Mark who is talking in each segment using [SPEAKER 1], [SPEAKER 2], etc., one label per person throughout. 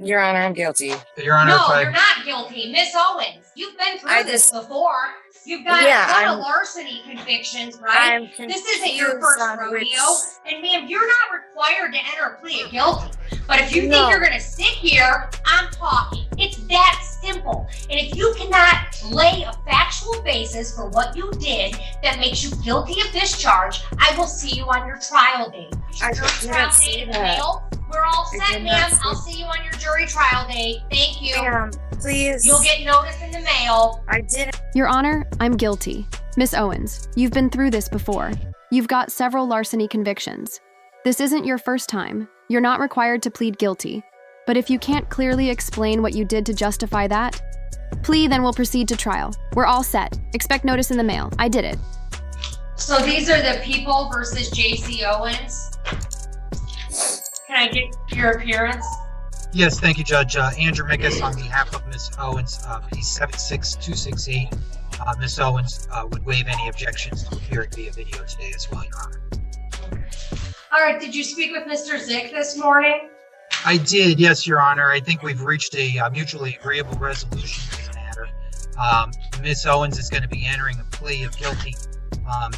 [SPEAKER 1] Your Honor, I'm guilty.
[SPEAKER 2] Your Honor,
[SPEAKER 3] no, you're not guilty. Miss Owens, you've been through this before. You've got a ton of larceny convictions, right? This isn't your first rodeo. And ma'am, you're not required to enter a plea of guilty. But if you think you're going to sit here, I'm talking. It's that simple. And if you cannot lay a factual basis for what you did that makes you guilty of this charge, I will see you on your trial date.
[SPEAKER 1] I can't see that.
[SPEAKER 3] We're all set, ma'am. I'll see you on your jury trial date. Thank you.
[SPEAKER 1] Ma'am, please.
[SPEAKER 3] You'll get notice in the mail.
[SPEAKER 1] I didn't.
[SPEAKER 4] Your Honor, I'm guilty. Miss Owens, you've been through this before. You've got several larceny convictions. This isn't your first time. You're not required to plead guilty. But if you can't clearly explain what you did to justify that, plea, then we'll proceed to trial. We're all set. Expect notice in the mail. I did it.
[SPEAKER 3] So these are the people versus J.C. Owens. Can I get your appearance?
[SPEAKER 2] Yes, thank you, Judge. Andrew Mickus on behalf of Ms. Owens, P76268. Ms. Owens would waive any objections to appearing via video today as well, Your Honor.
[SPEAKER 3] All right, did you speak with Mr. Zick this morning?
[SPEAKER 2] I did, yes, Your Honor. I think we've reached a mutually agreeable resolution to the matter. Ms. Owens is going to be entering a plea of guilty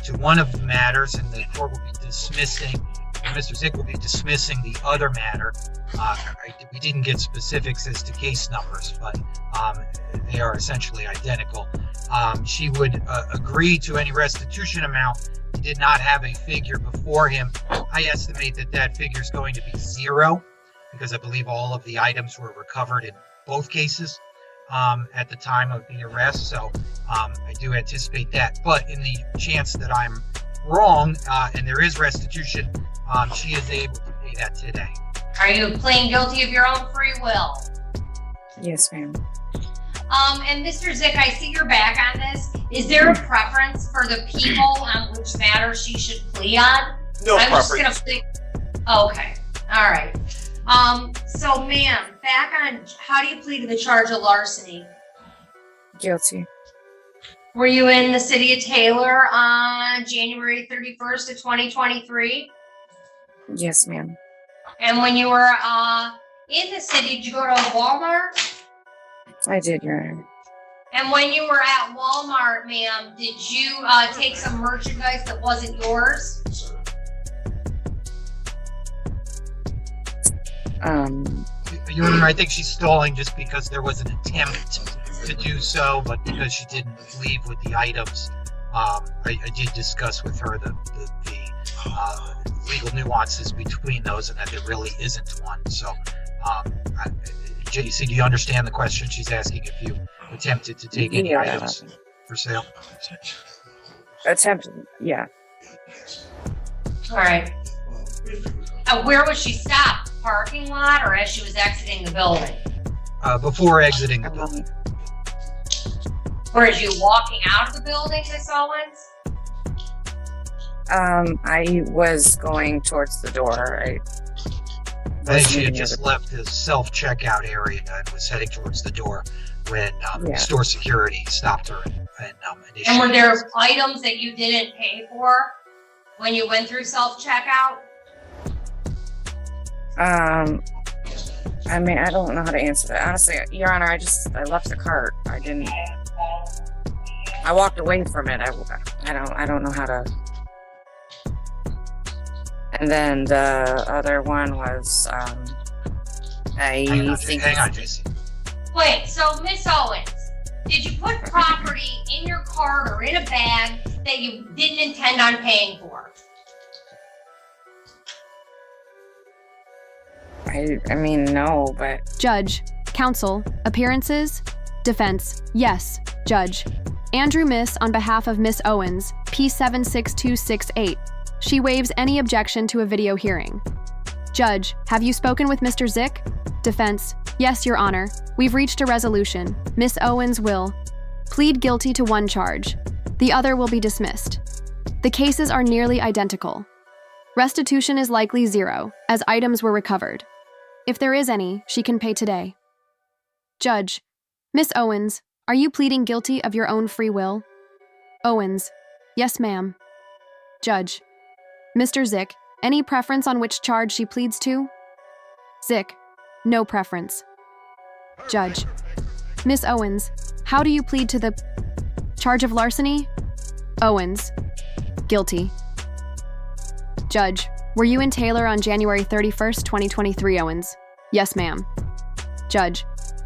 [SPEAKER 2] to one of the matters, and the court will be dismissing, Mr. Zick will be dismissing the other matter. We didn't get specifics as to case numbers, but they are essentially identical. She would agree to any restitution amount. He did not have a figure before him. I estimate that figure is going to be 0, because I believe all of the items were recovered in both cases at the time of the arrest. So I do anticipate that. But in the chance that I'm wrong and there is restitution, she is able to pay that today.
[SPEAKER 3] Are you pleading guilty of your own free will?
[SPEAKER 1] Yes, ma'am.
[SPEAKER 3] And Mr. Zick, I see you're back on this. Is there a preference for the people on which matter she should plea on?
[SPEAKER 5] No preference.
[SPEAKER 3] Just gonna okay. All right. So ma'am, back on, how do you plead to the charge of larceny?
[SPEAKER 1] Guilty.
[SPEAKER 3] Were you in the city of Taylor on January 31st of 2023?
[SPEAKER 1] Yes, ma'am.
[SPEAKER 3] And when you were in the city, did you go to Walmart?
[SPEAKER 1] I did, Your Honor.
[SPEAKER 3] And when you were at Walmart, ma'am, did you take some merchandise that wasn't yours?
[SPEAKER 2] Your Honor, I think she's stalling just because there was an attempt to do so, but because she didn't leave with the items. I did discuss with her the legal nuances between those, and that there really isn't one. So, JC, do you understand the question? She's asking if you attempted to take any items for sale.
[SPEAKER 1] Attempted, yeah.
[SPEAKER 3] All right. Where was she stopped? Parking lot, or as she was exiting the building?
[SPEAKER 2] Before exiting the building.
[SPEAKER 3] Or as you walking out of the building, Miss Owens?
[SPEAKER 1] I was going towards the door.
[SPEAKER 2] I think she had just left the self-checkout area and was heading towards the door when store security stopped her. And
[SPEAKER 3] were there items that you didn't pay for when you went through self-checkout?
[SPEAKER 1] I mean, I don't know how to answer that. Honestly, Your Honor, I left the cart. I walked away from it. I don't know how to. And then the other one was,
[SPEAKER 2] hang on, JC.
[SPEAKER 3] Wait, so Miss Owens, did you put property in your cart or in a bag that you didn't intend on paying for?
[SPEAKER 1] I mean, no, but...
[SPEAKER 4] Judge, counsel, appearances, defense, yes, judge. Andrew Miss on behalf of Miss Owens, P76268. She waives any objection to a video hearing. Judge, have you spoken with Mr. Zick? Defense, yes, Your Honor. We've reached a resolution. Miss Owens will plead guilty to one charge. The other will be dismissed. The cases are nearly identical. Restitution is likely 0, as items were recovered. If there is any, she can pay today. Judge, Miss Owens, are you pleading guilty of your own free will? Owens, yes, ma'am. Judge, Mr. Zick, any preference on which charge she pleads to? Zick, no preference. Judge. Miss Owens, how do you plead to the charge of larceny? Owens. Guilty. Judge. Were you in Taylor on January 31st, 2023, Owens? Yes, ma'am. Judge.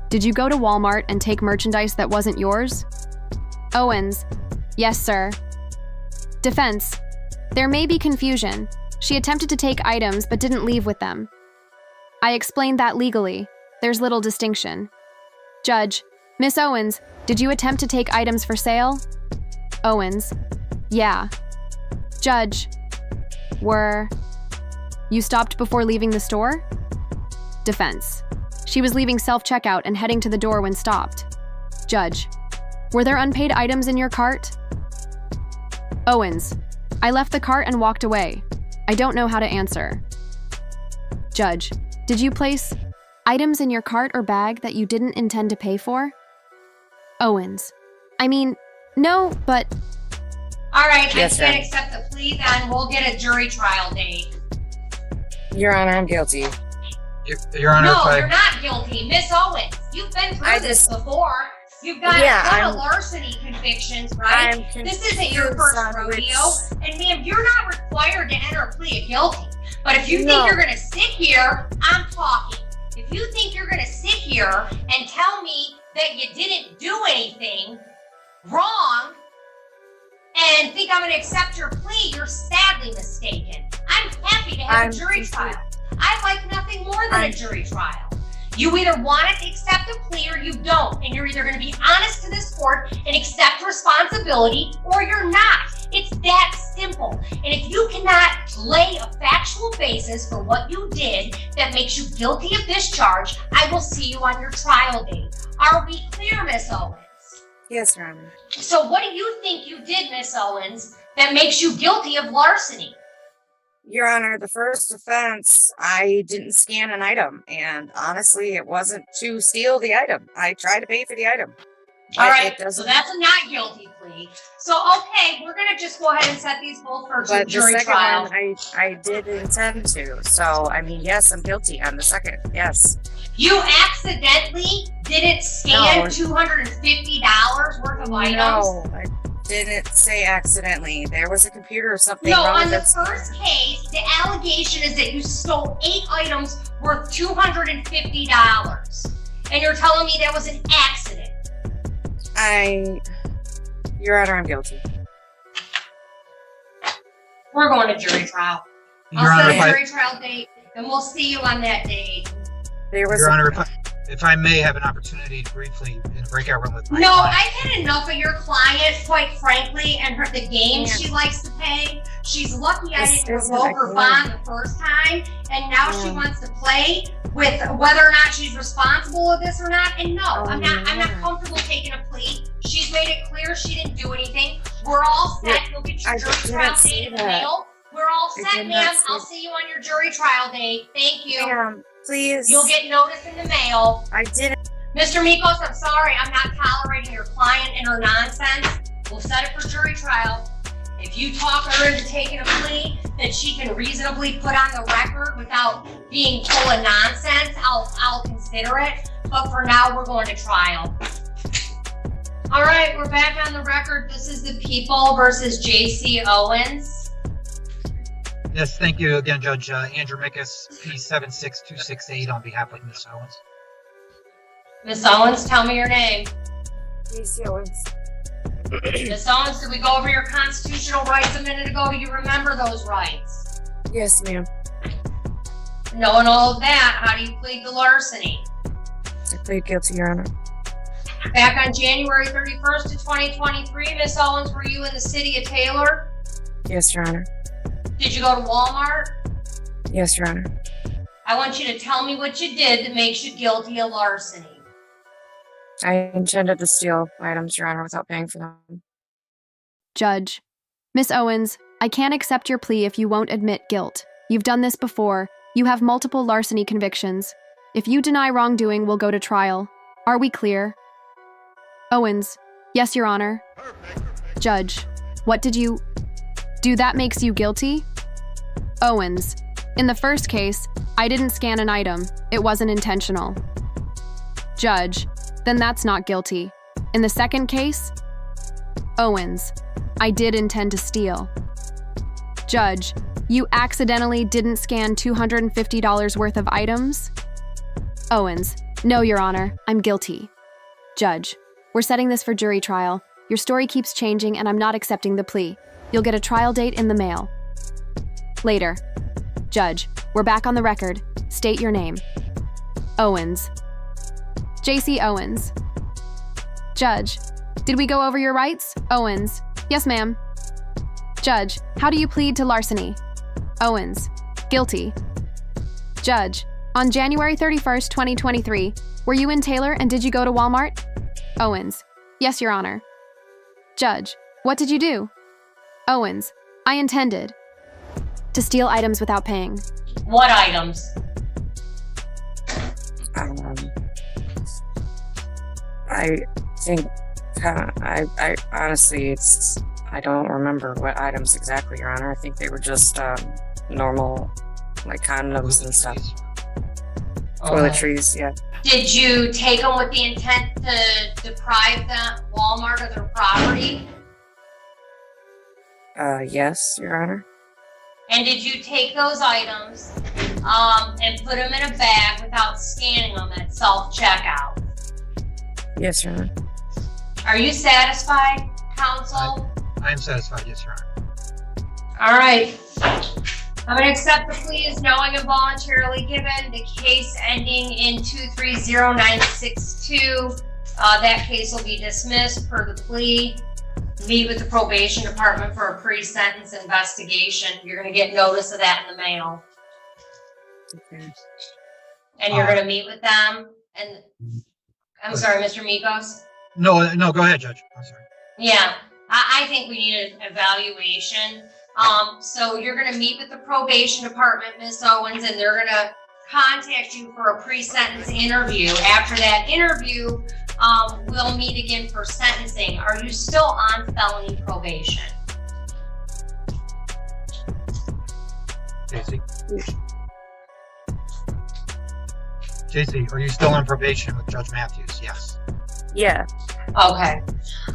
[SPEAKER 4] Did you go to Walmart and take merchandise that wasn't yours? Owens. Yes, sir. Defense. There may be confusion. She attempted to take items but didn't leave with them. I explained that legally. There's little distinction. Judge. Miss Owens, did you attempt to take items for sale? Owens. Yeah. Judge. Were you stopped before leaving the store? Defense. She was leaving self-checkout and heading to the door when stopped. Judge. Were there unpaid items in your cart? Owens. I left the cart and walked away. I don't know how to answer. Judge. Did you place items in your cart or bag that you didn't intend to pay for? Owens. I mean, no, but...
[SPEAKER 3] All right,
[SPEAKER 1] Yes,
[SPEAKER 3] I can't
[SPEAKER 1] ma'am.
[SPEAKER 3] accept the plea, then we'll get a jury trial date.
[SPEAKER 1] Your Honor, I'm guilty.
[SPEAKER 2] Your Honor,
[SPEAKER 3] No,
[SPEAKER 2] if I,
[SPEAKER 3] you're not guilty. Miss Owens, you've been through
[SPEAKER 1] I
[SPEAKER 3] this
[SPEAKER 1] just-
[SPEAKER 3] before. You've got
[SPEAKER 1] Yeah,
[SPEAKER 3] a ton
[SPEAKER 1] I'm-
[SPEAKER 3] of larceny convictions, right?
[SPEAKER 1] I'm
[SPEAKER 3] This isn't your
[SPEAKER 1] confused
[SPEAKER 3] first
[SPEAKER 1] on
[SPEAKER 3] rodeo.
[SPEAKER 1] which-
[SPEAKER 3] And ma'am, you're not required to enter a plea of guilty. But if you
[SPEAKER 1] No.
[SPEAKER 3] think you're gonna sit here, I'm talking. If you think you're gonna sit here and tell me that you didn't do anything wrong and think I'm gonna accept your plea, you're sadly mistaken. I'm happy to have
[SPEAKER 1] I'm
[SPEAKER 3] a jury
[SPEAKER 1] confused.
[SPEAKER 3] trial. I like nothing more than a
[SPEAKER 1] I'm-
[SPEAKER 3] jury trial. You either want to accept a plea or you don't, and you're either going to be honest to this court and accept responsibility or you're not. It's that simple. And if you cannot lay a factual basis for what you did that makes you guilty of this charge, I will see you on your trial date. Are we clear, Miss Owens?
[SPEAKER 1] Yes, Your Honor.
[SPEAKER 3] So what do you think you did, Miss Owens, that makes you guilty of larceny?
[SPEAKER 1] Your Honor, the first offense, I didn't scan an item, and honestly, it wasn't to steal the item. I tried to pay for the item.
[SPEAKER 3] All
[SPEAKER 1] But
[SPEAKER 3] right,
[SPEAKER 1] it doesn't.
[SPEAKER 3] so that's a not guilty plea. So, okay, we're gonna just go ahead and set these both for
[SPEAKER 1] But the
[SPEAKER 3] jury
[SPEAKER 1] second
[SPEAKER 3] trial.
[SPEAKER 1] one, I did intend to. So, I mean, yes, I'm guilty on the second. Yes.
[SPEAKER 3] You accidentally didn't scan
[SPEAKER 1] No.
[SPEAKER 3] $250 worth of items?
[SPEAKER 1] No, I didn't say accidentally. There was a computer or something
[SPEAKER 3] No,
[SPEAKER 1] wrong
[SPEAKER 3] on the
[SPEAKER 1] with
[SPEAKER 3] first case, the allegation is that you stole 8 items worth $250. And you're telling me that was an accident.
[SPEAKER 1] Your Honor, I'm guilty.
[SPEAKER 3] We're going to jury trial.
[SPEAKER 2] Your
[SPEAKER 3] I'll
[SPEAKER 2] Honor,
[SPEAKER 3] set
[SPEAKER 2] if
[SPEAKER 3] a
[SPEAKER 2] I,
[SPEAKER 3] jury trial date, and we'll see you on that date.
[SPEAKER 1] There was
[SPEAKER 2] Your
[SPEAKER 1] a-
[SPEAKER 2] Honor, if I may have an opportunity to briefly in a breakout room with my
[SPEAKER 3] No,
[SPEAKER 2] client.
[SPEAKER 3] I've had enough of your client, quite frankly, and the games
[SPEAKER 1] Yeah.
[SPEAKER 3] she likes to play. She's lucky I
[SPEAKER 1] This
[SPEAKER 3] didn't
[SPEAKER 1] isn't
[SPEAKER 3] revoke
[SPEAKER 1] a
[SPEAKER 3] her
[SPEAKER 1] game.
[SPEAKER 3] bond the first time, and now she
[SPEAKER 1] Yeah.
[SPEAKER 3] wants to play with whether or not she's responsible of this or not. And no,
[SPEAKER 1] Oh,
[SPEAKER 3] I'm not
[SPEAKER 1] yeah.
[SPEAKER 3] comfortable taking a plea. She's made it clear she didn't do anything. We're all set. You'll get your
[SPEAKER 1] I
[SPEAKER 3] jury
[SPEAKER 1] didn't
[SPEAKER 3] trial
[SPEAKER 1] see
[SPEAKER 3] date in the
[SPEAKER 1] that.
[SPEAKER 3] mail. We're all
[SPEAKER 1] I
[SPEAKER 3] set,
[SPEAKER 1] did not
[SPEAKER 3] ma'am.
[SPEAKER 1] see
[SPEAKER 3] I'll see you on your jury trial date. Thank you.
[SPEAKER 1] Ma'am, please.
[SPEAKER 3] You'll get notice in the mail.
[SPEAKER 1] I didn't.
[SPEAKER 3] Mr. Mikos, I'm sorry, I'm not tolerating your client and her nonsense. We'll set it for jury trial. If you talk her into taking a plea that she can reasonably put on the record without being full of nonsense, I'll consider it. But for now, we're going to trial. All right, we're back on the record. This is the People versus J.C. Owens.
[SPEAKER 2] Yes, thank you again, Judge Andrew Mickus, P76268 on behalf of Ms. Owens.
[SPEAKER 3] Miss Owens, tell me your name.
[SPEAKER 1] J.C. Owens.
[SPEAKER 3] Miss Owens, did we go over your constitutional rights a minute ago? Do you remember those rights?
[SPEAKER 1] Yes, ma'am.
[SPEAKER 3] Knowing all of that, how do you plead to larceny?
[SPEAKER 1] I plead guilty, Your Honor.
[SPEAKER 3] Back on January 31st of 2023, Miss Owens, were you in the city of Taylor?
[SPEAKER 1] Yes, Your Honor.
[SPEAKER 3] Did you go to Walmart?
[SPEAKER 1] Yes, Your Honor.
[SPEAKER 3] I want you to tell me what you did that makes you guilty of larceny.
[SPEAKER 1] I intended to steal items, Your Honor, without paying for them.
[SPEAKER 4] Judge. Miss Owens, I can't accept your plea if you won't admit guilt. You've done this before. You have multiple larceny convictions. If you deny wrongdoing, we'll go to trial. Are we clear? Owens. Yes, Your Honor. Judge. What did you do that makes you guilty? Owens. In the first case, I didn't scan an item. It wasn't intentional. Judge, then that's not guilty. In the second case, Owens, I did intend to steal. Judge, you accidentally didn't scan $250 worth of items? Owens, no, Your Honor, I'm guilty. Judge, we're setting this for jury trial. Your story keeps changing and I'm not accepting the plea. You'll get a trial date in the mail. Later. Judge, we're back on the record. State your name. Owens. J.C. Owens. Judge, did we go over your rights? Owens. Yes, ma'am. Judge, how do you plead to larceny? Owens. Guilty. Judge, on January 31st, 2023, were you in Taylor and did you go to Walmart? Owens. Yes, Your Honor. Judge, what did you do? Owens. I intended to steal items without paying.
[SPEAKER 3] What items?
[SPEAKER 1] I think, I honestly, I don't remember what items exactly, Your Honor. I think they were just normal, like condoms and stuff. Toiletries, yeah.
[SPEAKER 3] Did you take them with the intent to deprive the Walmart of their property?
[SPEAKER 1] Yes, Your Honor.
[SPEAKER 3] And did you take those items and put them in a bag without scanning them at self-checkout?
[SPEAKER 1] Yes, Your Honor.
[SPEAKER 3] Are you satisfied, counsel?
[SPEAKER 2] I am satisfied, yes, Your Honor.
[SPEAKER 3] All right. I'm going to accept the plea as knowing and voluntarily given. The case ending in 230962. That case will be dismissed per the plea. Meet with the probation department for a pre-sentence investigation. You're going to get notice of that in the mail.
[SPEAKER 1] Okay.
[SPEAKER 3] And you're going to meet with them. And I'm sorry, Mr. Mikos?
[SPEAKER 2] No, go ahead, Judge. I'm sorry.
[SPEAKER 3] Yeah, I think we need an evaluation. So you're going to meet with the probation department, Ms. Owens, and they're going to contact you for a pre-sentence interview. After that interview, we'll meet again for sentencing. Are you still on felony probation?
[SPEAKER 2] JC, are you still on probation with Judge Matthews? Yes.
[SPEAKER 1] Yeah.
[SPEAKER 3] Okay.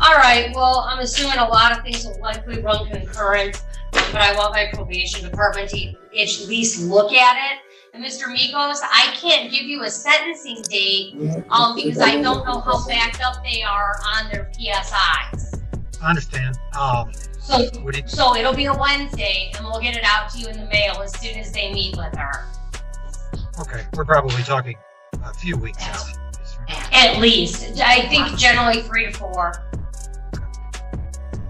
[SPEAKER 3] All right. Well, I'm assuming a lot of things will likely run concurrent, but I want my probation department to at least look at it. And Mr. Mikos, I can't give you a sentencing date because I don't know how backed up they are on their PSIs.
[SPEAKER 2] I understand.
[SPEAKER 3] So it'll be a Wednesday, and we'll get it out to you in the mail as soon as they meet with her.
[SPEAKER 2] Okay, we're probably talking a few weeks out.
[SPEAKER 3] At least. I think generally 3 to 4.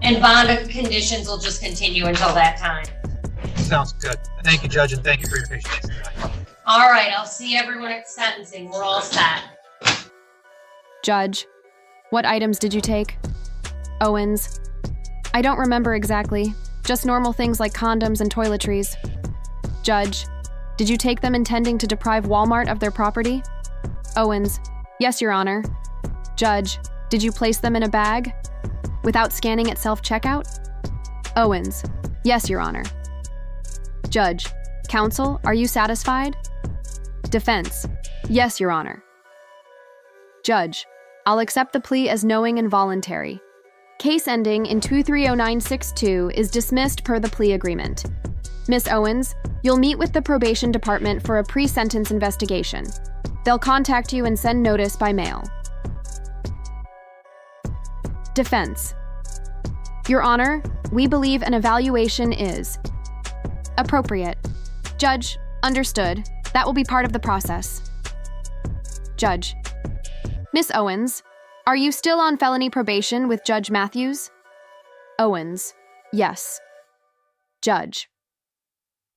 [SPEAKER 3] And bond conditions will just continue until that time.
[SPEAKER 2] Sounds good. Thank you, Judge, and thank you for your patience.
[SPEAKER 3] All right, I'll see everyone at sentencing. We're all set.
[SPEAKER 4] Judge, what items did you take? Owens. I don't remember exactly. Just normal things like condoms and toiletries. Judge, did you take them intending to deprive Walmart of their property? Owens. Yes, Your Honor. Judge, did you place them in a bag? Without scanning at self-checkout? Owens. Yes, Your Honor. Judge, counsel, are you satisfied? Defense. Yes, Your Honor. Judge, I'll accept the plea as knowing and voluntary. Case ending in 230962 is dismissed per the plea agreement. Miss Owens, you'll meet with the probation department for a pre-sentence investigation. They'll contact you and send notice by mail. Defense. Your Honor, we believe an evaluation is appropriate. Judge, understood. That will be part of the process. Judge. Miss Owens, are you still on felony probation with Judge Matthews? Owens. Yes. Judge.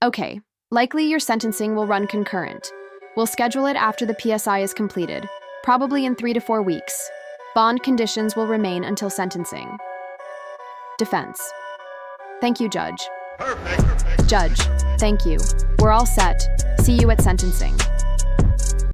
[SPEAKER 4] Okay, likely your sentencing will run concurrent. We'll schedule it after the PSI is completed, probably in 3 to 4 weeks. Bond conditions will remain until sentencing. Defense. Thank you, Judge.
[SPEAKER 5] Perfect.
[SPEAKER 4] Judge, thank you. We're all set. See you at sentencing.